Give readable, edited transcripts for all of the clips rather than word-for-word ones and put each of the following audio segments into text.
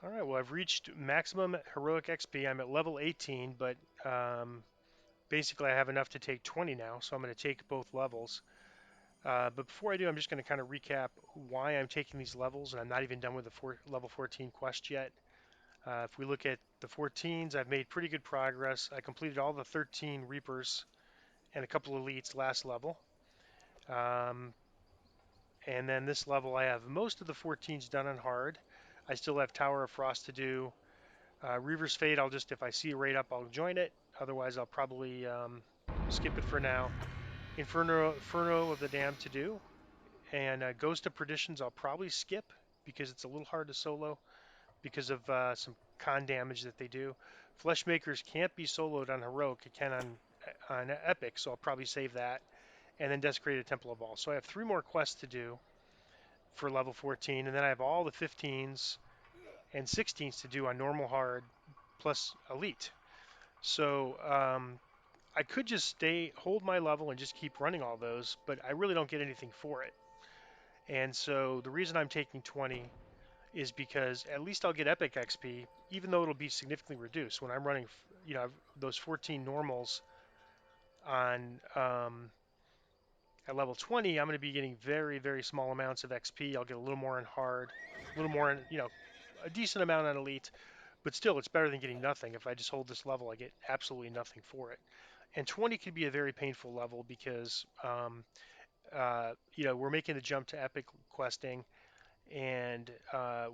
All right, well, I've reached maximum heroic XP. I'm at level 18, but basically I have enough to take 20 now, so I'm going to take both levels. But before I do, I'm just going to kind of recap why I'm taking these levels, and I'm not even done with the level 14 quest yet. If we look at the 14s, I've made pretty good progress. I completed all the 13 Reapers and a couple elites last level. Um, and then this level, I have most of the 14s done on hard. I still have Tower of Frost to do. Reaver's Fate, I'll just, if I see a raid up, I'll join it. Otherwise, I'll probably skip it for now. Inferno of the Damned to do. And Ghost of Perditions, I'll probably skip because it's a little hard to solo because of some con damage that they do. Fleshmakers can't be soloed on Heroic, it can on Epic, so I'll probably save that. And then Desecrated Temple of All. So I have 3 more quests to do for level 14, and then I have all the 15s and 16s to do on normal hard plus elite. So I could just hold my level and just keep running all those, but I really don't get anything for it. And so the reason I'm taking 20 is because at least I'll get epic XP, even though it'll be significantly reduced. When I'm running, those 14 normals on at level 20, I'm going to be getting very, very small amounts of XP. I'll get a little more in hard, a little more in, a decent amount on elite, but still, it's better than getting nothing. If I just hold this level, I get absolutely nothing for it. And 20 could be a very painful level because, we're making the jump to epic questing, and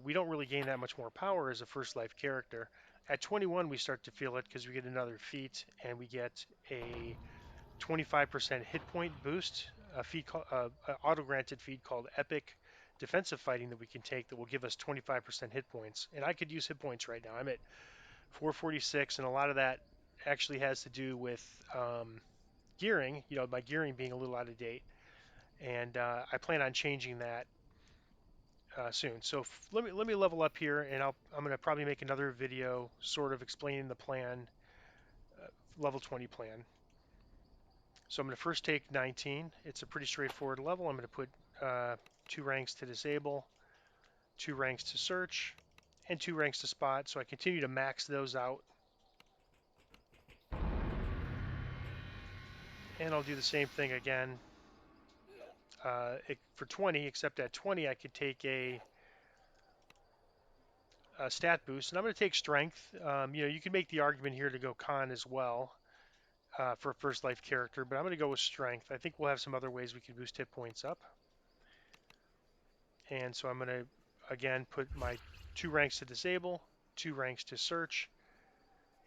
we don't really gain that much more power as a first life character. At 21, we start to feel it because we get another feat and we get a 25% hit point boost, a feat auto-granted feat called Epic Defensive Fighting that we can take that will give us 25% hit points. And I could use hit points right now. I'm at 446, and a lot of that actually has to do with gearing. My gearing being a little out of date, and I plan on changing that soon. So let me level up here, and I'm going to probably make another video sort of explaining the plan, level 20 plan. So I'm going to first take 19. It's a pretty straightforward level. I'm going to put 2 ranks to disable, 2 ranks to search, and 2 ranks to spot. So I continue to max those out. And I'll do the same thing again for 20, except at 20 I could take a stat boost. And I'm going to take strength. You can make the argument here to go con as well for a first life character, but I'm going to go with strength. I think we'll have some other ways we can boost hit points up. And so I'm going to, again, put my 2 ranks to disable, 2 ranks to search,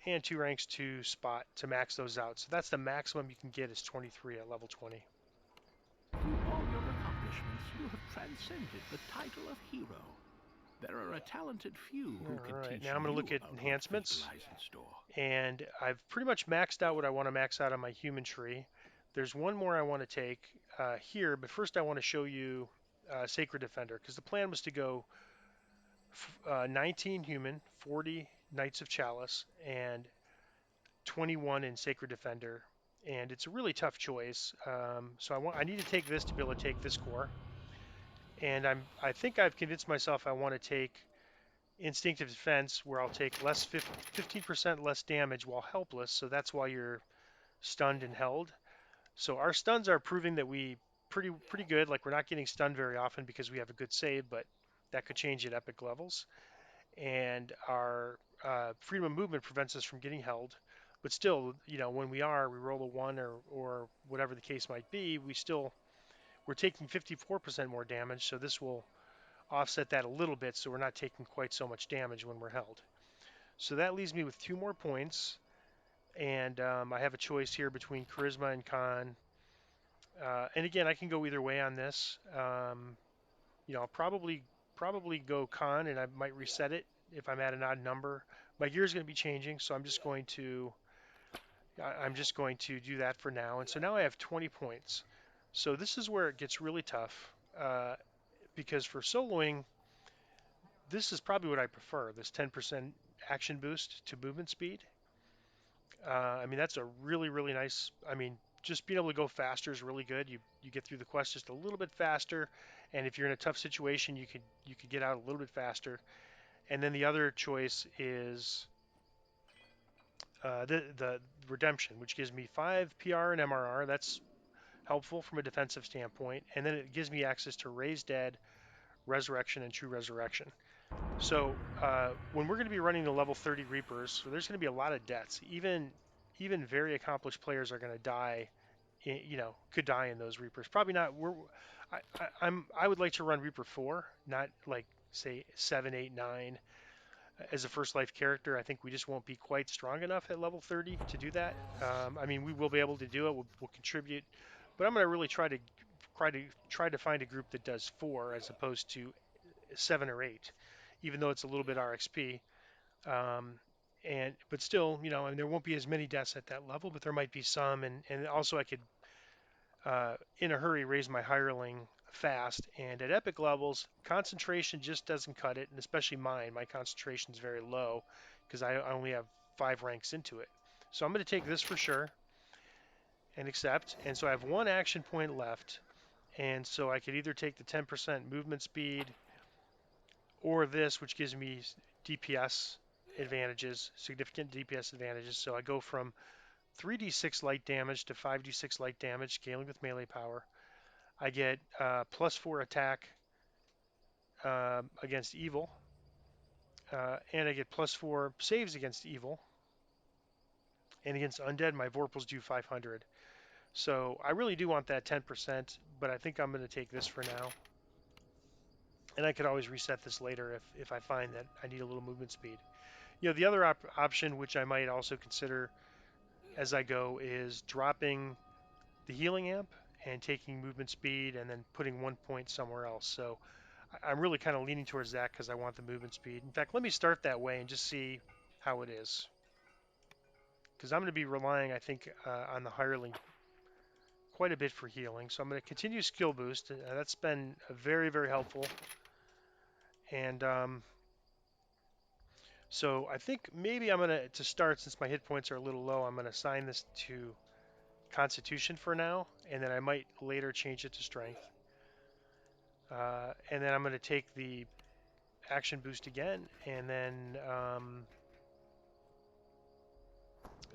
and 2 ranks to spot to max those out. So that's the maximum you can get is 23 at level 20. Through all your accomplishments, you have transcended the title of hero. There are a talented few who can teach now I'm going to you look at about enhancements, what lies in store. and I've pretty much maxed out what I want to max out on my human tree. There's one more I want to take here, but first I want to show you Sacred Defender, because the plan was to go 19 human, 40 Knights of Chalice, and 21 in Sacred Defender. And it's a really tough choice. So I need to take this to be able to take this core. And I think I've convinced myself I want to take Instinctive Defense, where I'll take 15% less damage while helpless. So that's why you're stunned and held. So our stuns are proving that we pretty good. Like, we're not getting stunned very often because we have a good save, but that could change at epic levels. And our freedom of movement prevents us from getting held. But still, when we roll a 1 or whatever the case might be, we're taking 54% more damage. So this will offset that a little bit, so we're not taking quite so much damage when we're held. So that leaves me with 2 more points, and I have a choice here between Charisma and Con. And again, I can go either way on this. I'll probably go Con, and I might reset it if I'm at an odd number. My gear is going to be changing, so I'm just going to do that for now. And so now I have 20 points. So this is where it gets really tough, because for soloing, this is probably what I prefer, this 10% action boost to movement speed. That's a really, really nice, just being able to go faster is really good. You get through the quest just a little bit faster, and if you're in a tough situation, you could get out a little bit faster. And then the other choice is the Redemption, which gives me 5 PR and MRR. That's helpful from a defensive standpoint. And then it gives me access to Raise Dead, Resurrection, and True Resurrection. So when we're going to be running the level 30 Reapers, so there's going to be a lot of deaths. Even very accomplished players are going to die. Could die in those Reapers. Probably not. I would like to run Reaper 4, not like say 7, 8, 9 as a first life character. I think we just won't be quite strong enough at level 30 to do that. I mean, we will be able to do it. We'll contribute, but I'm going to really try to find a group that does 4 as opposed to 7 or 8, even though it's a little bit RXP. Um, but still, I mean, there won't be as many deaths at that level, but there might be some, and also I could in a hurry raise my hireling fast. And at epic levels, concentration just doesn't cut it, and especially mine. My concentration is very low because I only have 5 ranks into it. So I'm going to take this for sure and accept. And so I have 1 action point left. And so I could either take the 10% movement speed or this, which gives me DPS advantages, significant DPS advantages. So I go from 3d6 light damage to 5d6 light damage, scaling with melee power. I get +4 attack against evil, and I get +4 saves against evil. And against undead, my Vorpals do 500. So I really do want that 10%, but I think I'm going to take this for now. And I could always reset this later if I find that I need a little movement speed. The other option, which I might also consider as I go, is dropping the healing amp and taking movement speed and then putting 1 point somewhere else. So I'm really kind of leaning towards that because I want the movement speed. In fact, let me start that way and just see how it is. Because I'm going to be relying, I think, on the hireling quite a bit for healing. So I'm going to continue skill boost. That's been very, very helpful. And so I think maybe I'm going to start, since my hit points are a little low, I'm going to assign this to Constitution for now, and then I might later change it to Strength. And then I'm going to take the action boost again, and then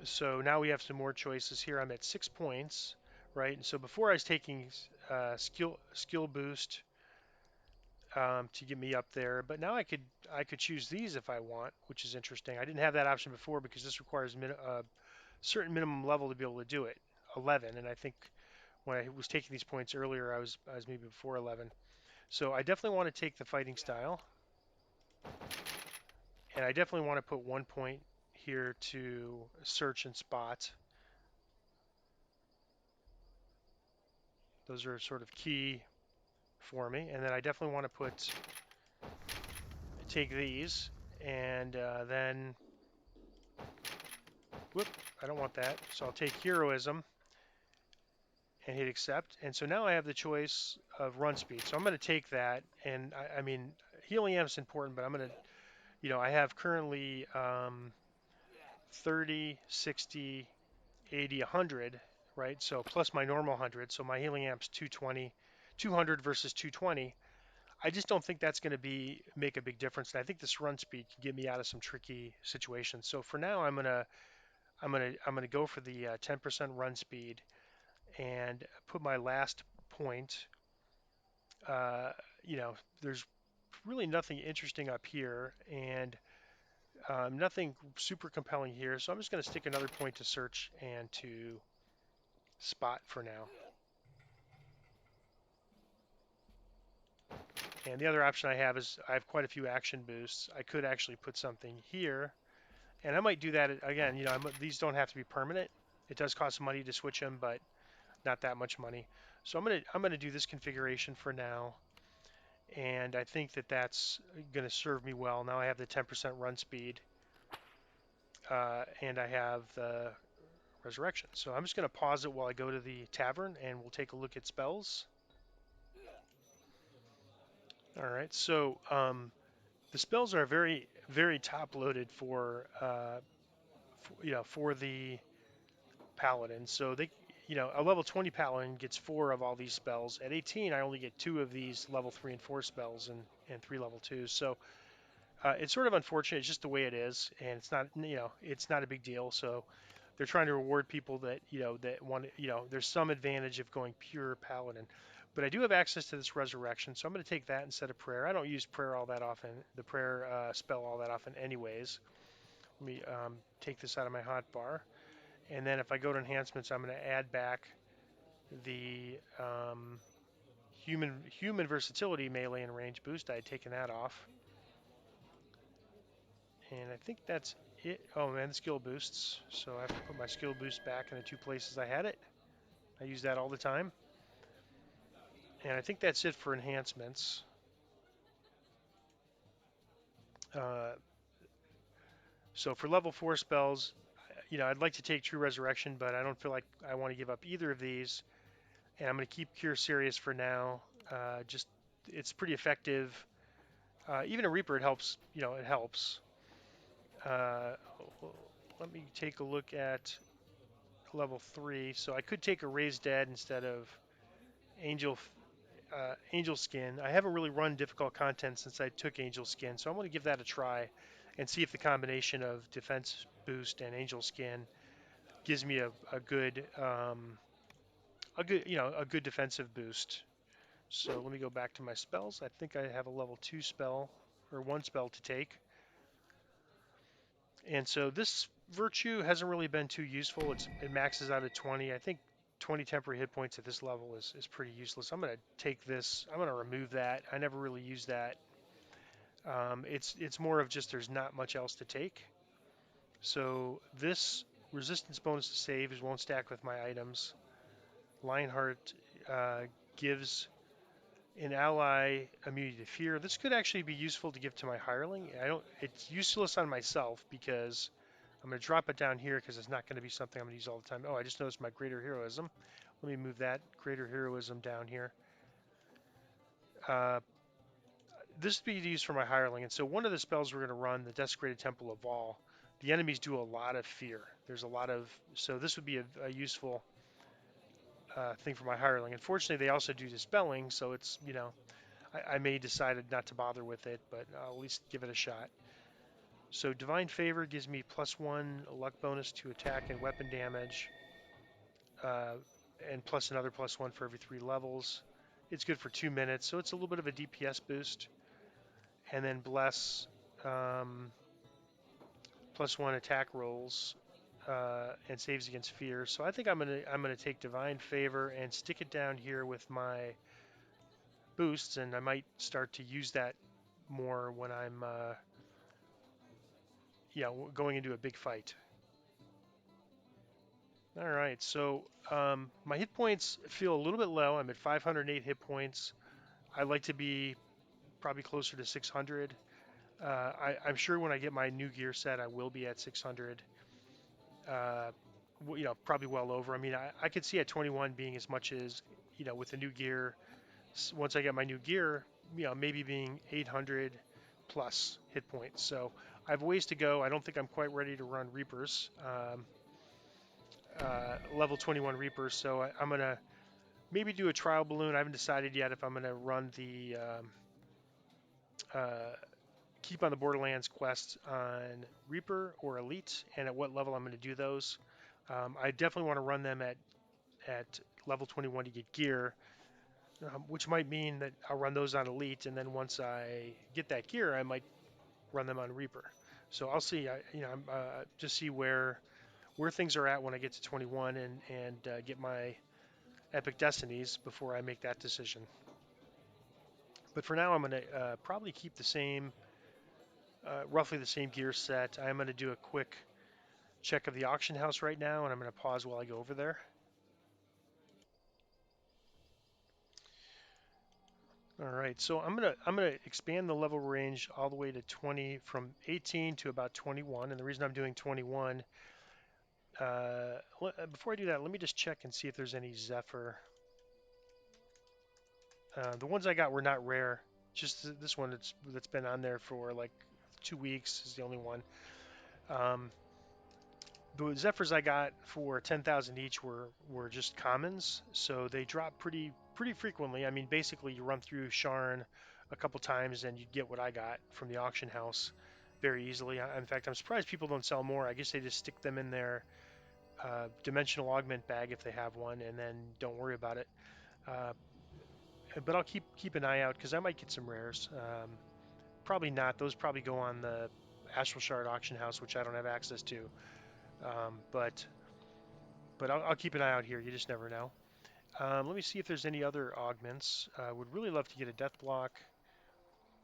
so now we have some more choices here. I'm at 6 points, right? And so before I was taking skill boost to get me up there, but now I could choose these if I want, which is interesting. I didn't have that option before because this requires a certain minimum level to be able to do it, 11. And I think when I was taking these points earlier, I was maybe before 11. So I definitely want to take the fighting style, and I definitely want to put 1 point here to search and spot. Those are sort of key for me. And then I definitely want to take these, and then, whoop, I don't want that. So I'll take heroism and hit accept. And so now I have the choice of run speed. So I'm going to take that. And I mean, healing amp is important, but I'm going to, I have currently 30, 60, 80, 100, right? So plus my normal 100. So my healing amp's 220, 200 versus 220. I just don't think that's going to make a big difference. And I think this run speed can get me out of some tricky situations. So for now, I'm gonna go for the 10% run speed and put my last point. Uh, there's really nothing interesting up here, and nothing super compelling here. So I'm just going to stick another point to search and to spot for now. And the other option I have is I have quite a few action boosts. I could actually put something here, and I might do that again. These don't have to be permanent. It does cost money to switch them, but not that much money. So I'm gonna do this configuration for now, and I think that that's gonna serve me well. Now I have the 10% run speed, and I have the resurrection. So I'm just gonna pause it while I go to the tavern, and we'll take a look at spells. All right. So the spells are very, very top loaded for the paladin. So a level 20 paladin gets 4 of all these spells. At 18, I only get 2 of these level 3 and 4 spells and 3 level 2s. So It's sort of unfortunate. It's just the way it is, and it's not, it's not a big deal. So they're trying to reward people that, that want to, there's some advantage of going pure paladin. But I do have access to this resurrection, so I'm going to take that instead of prayer. I don't use prayer all that often, the prayer spell all that often, anyways. Let me take this out of my hotbar, and then if I go to enhancements, I'm going to add back the human versatility melee and range boost. I had taken that off. And I think that's it. Oh, man, the skill boosts. So I have to put my skill boost back in the two places I had it. I use that all the time. And I think that's it for enhancements. Uh, so for level 4 spells, I'd like to take True Resurrection, but I don't feel like I want to give up either of these. And I'm going to keep Cure Serious for now. Just it's pretty effective. Even a Reaper, it helps. It helps. Uh, Let me take a look at level 3. So I could take a Raised Dead instead of Angel Angel Skin. I haven't really run difficult content since I took Angel Skin, so I'm going to give that a try and see if the combination of defense boost and Angel Skin gives me a good defensive boost. So let me go back to my spells. I think I have a level 2 spell or one spell to take. And so this virtue hasn't really been too useful. It maxes out at 20. I think 20 temporary hit points at this level is pretty useless. I'm going to take this. I'm going to remove that. I never really use that. It's more of just there's not much else to take. So this resistance bonus to saves won't stack with my items. Lionheart uh, gives an ally immunity to fear. This could actually be useful to give to my hireling. I don't. It's useless on myself because I'm going to drop it down here because it's not going to be something I'm going to use all the time. Oh, I just noticed my greater heroism. Let me move that greater heroism down here. Uh, this would be used for my hireling. And so one of the spells we're going to run, the Desecrated Temple of Vol, the enemies do a lot of fear. There's a lot of, so this would be a useful thing for my hireling. Unfortunately, they also do dispelling, so it's, I may decide not to bother with it, but I'll at least give it a shot. So Divine Favor gives me +1 luck bonus to attack and weapon damage, uh, and plus another +1 for every 3 levels. It's good for 2 minutes, so it's a little bit of a DPS boost. And then Bless, um, +1 attack rolls and saves against fear. So I think I'm gonna take Divine Favor and stick it down here with my boosts, and I might start to use that more when I'm going into a big fight. All right, so my hit points feel a little bit low. I'm at 508 hit points. I like to be probably closer to 600. I'm sure when I get my new gear set, I will be at 600. Uh, Probably well over. I mean, I could see at 21 being as much as, with the new gear. Once I get my new gear, maybe being 800 plus hit points. So I have ways to go. I don't think I'm quite ready to run Reapers, level 21 Reapers. So I'm gonna maybe do a trial balloon. I haven't decided yet if I'm gonna run the uh, keep on the Borderlands quest on Reaper or Elite, and at what level I'm going to do those. I definitely want to run them at level 21 to get gear, which might mean that I'll run those on Elite, and then once I get that gear, I might run them on Reaper. So I'll see. I'm just see where things are at when I get to 21 and get my Epic Destinies before I make that decision. But for now, I'm going to probably keep the same, roughly the same gear set. I'm going to do a quick check of the auction house right now, and I'm going to pause while I go over there. All right, so I'm gonna expand the level range all the way to 20 from 18 to about 21, and the reason I'm doing 21, before I do that, let me just check and see if there's any Zephyr. The ones I got were not rare. Just this one that's been on there for like 2 weeks is the only one. Um, the Zephyrs I got for 10,000 each were just commons, so they drop pretty frequently. I mean, basically you run through Sharn, a couple times and you'd get what I got from the auction house very easily. In fact, I'm surprised people don't sell more. I guess they just stick them in their dimensional augment bag if they have one, and then don't worry about it. Uh, but I'll keep an eye out because I might get some rares. Probably not. Those probably go on the Astral Shard auction house, which I don't have access to. But I'll keep an eye out here. You just never know. Let me see if there's any other augments. Would really love to get a death block.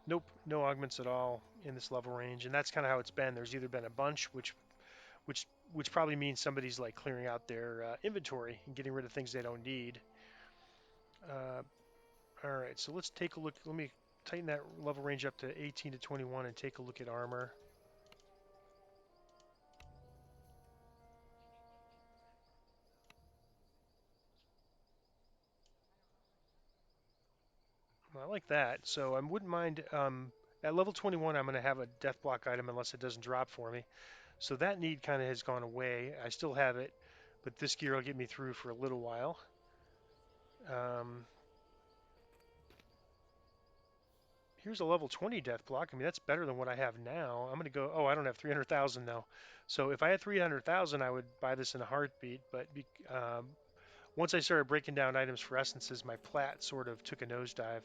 Nope, no augments at all in this level range, and that's kind of how it's been. There's either been a bunch, which which probably means somebody's like clearing out their inventory and getting rid of things they don't need. Uh, all right, so let's take a look. Let me tighten that level range up to 18 to 21 and take a look at armor. I like that. So I wouldn't mind. At level 21, I'm going to have a death block item unless it doesn't drop for me. So that need kind of has gone away. I still have it, but this gear will get me through for a little while. Um, Here's a level 20 death block. I mean, that's better than what I have now. I'm going to go, oh, I don't have 300,000 now. So if I had 300,000, I would buy this in a heartbeat. But once I started breaking down items for essences, my plat sort of took a nosedive.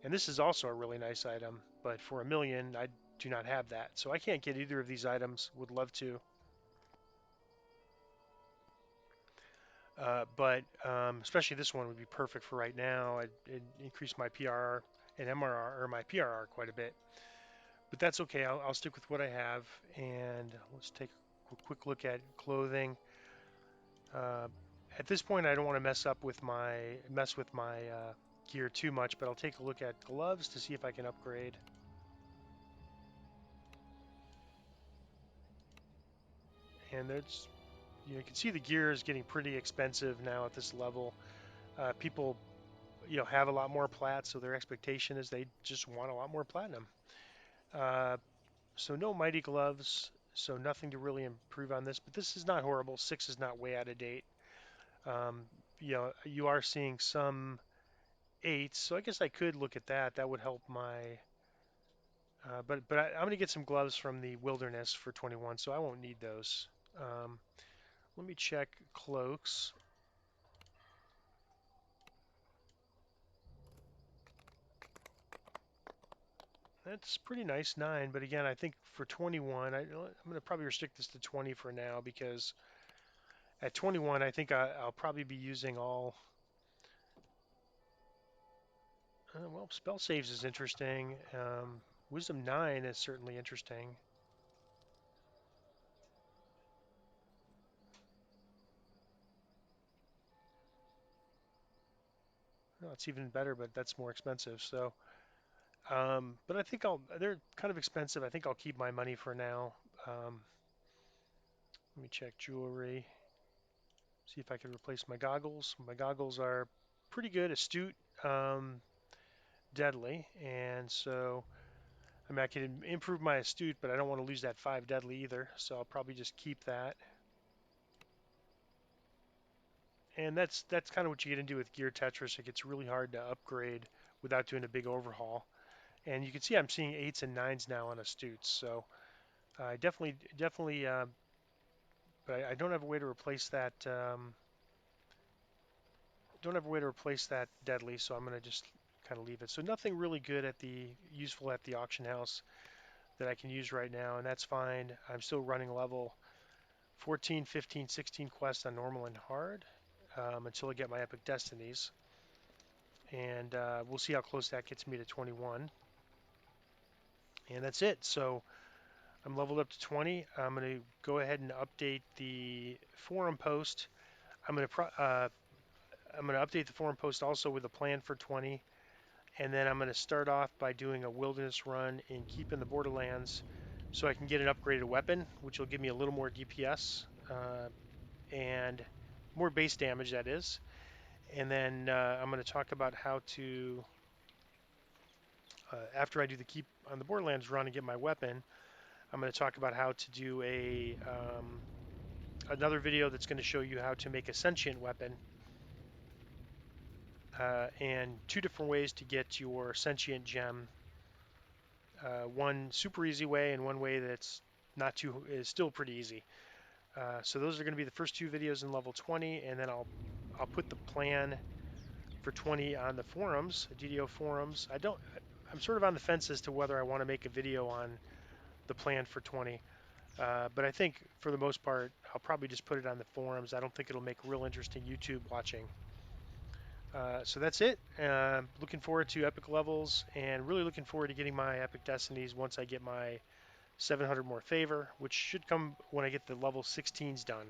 And this is also a really nice item, but for a million, I do not have that. So I can't get either of these items. Would love to. But especially this one would be perfect for right now. It'd increase my PRR and MRR, or my PRR, quite a bit. But that's okay. I'll stick with what I have. And let's take a quick look at clothing. Uh, at this point, I don't want to mess with my gear too much, but I'll take a look at gloves to see if I can upgrade. And there's, you can see the gear is getting pretty expensive now at this level. People, have a lot more plat, so their expectation is they just want a lot more platinum. Uh, so no mighty gloves, so nothing to really improve on this, but this is not horrible. 6 is not way out of date. Um, you are seeing some 8s, so I guess I could look at that. That would help my. I'm going to get some gloves from the wilderness for 21, so I won't need those. Um, Let me check cloaks. That's pretty nice, 9. But again, I think for 21, I'm going to probably restrict this to 20 for now because at 21, I think I'll probably be using all. Well, spell saves is interesting. Wisdom 9 is certainly interesting. No, it's even better, but that's more expensive. So, but I think they're kind of expensive. I think I'll keep my money for now. Um, Let me check jewelry, see if I can replace my goggles. My goggles are pretty good, astute, um, deadly, and so I mean I can improve my astute, but I don't want to lose that 5 deadly either. So I'll probably just keep that. And that's kind of what you get into with Gear Tetris. It gets really hard to upgrade without doing a big overhaul. And you can see I'm seeing 8s and 9s now on astutes. So I definitely, but I don't have a way to replace that. Don't have a way to replace that deadly, so I'm going to just kind of leave it. So nothing really good at the useful at the auction house that I can use right now, and that's fine. I'm still running level 14, 15, 16 quests on normal and hard until I get my epic destinies, and we'll see how close that gets me to 21. And that's it. So I'm leveled up to 20. I'm going to go ahead and update the forum post. I'm going to I'm going to update the forum post also with a plan for 20. And then I'm going to start off by doing a wilderness run in Keep in the Borderlands so I can get an upgraded weapon, which will give me a little more DPS and more base damage, that is. And then I'm going to talk about how to, after I do the Keep on the Borderlands run and get my weapon, I'm going to talk about how to do another video that's going to show you how to make a sentient weapon and 2 different ways to get your sentient gem one super easy way and one way that's not too is still pretty easy. So those are going to be the first two videos in level 20, and then I'll put the plan for 20 on the forums, DDO forums. I'm sort of on the fence as to whether I want to make a video on the plan for 20. But I think for the most part, I'll probably just put it on the forums. I don't think it'll make real interesting YouTube watching. So that's it. Looking forward to epic levels and really looking forward to getting my epic destinies once I get my 700 more favor, which should come when I get the level 16s done.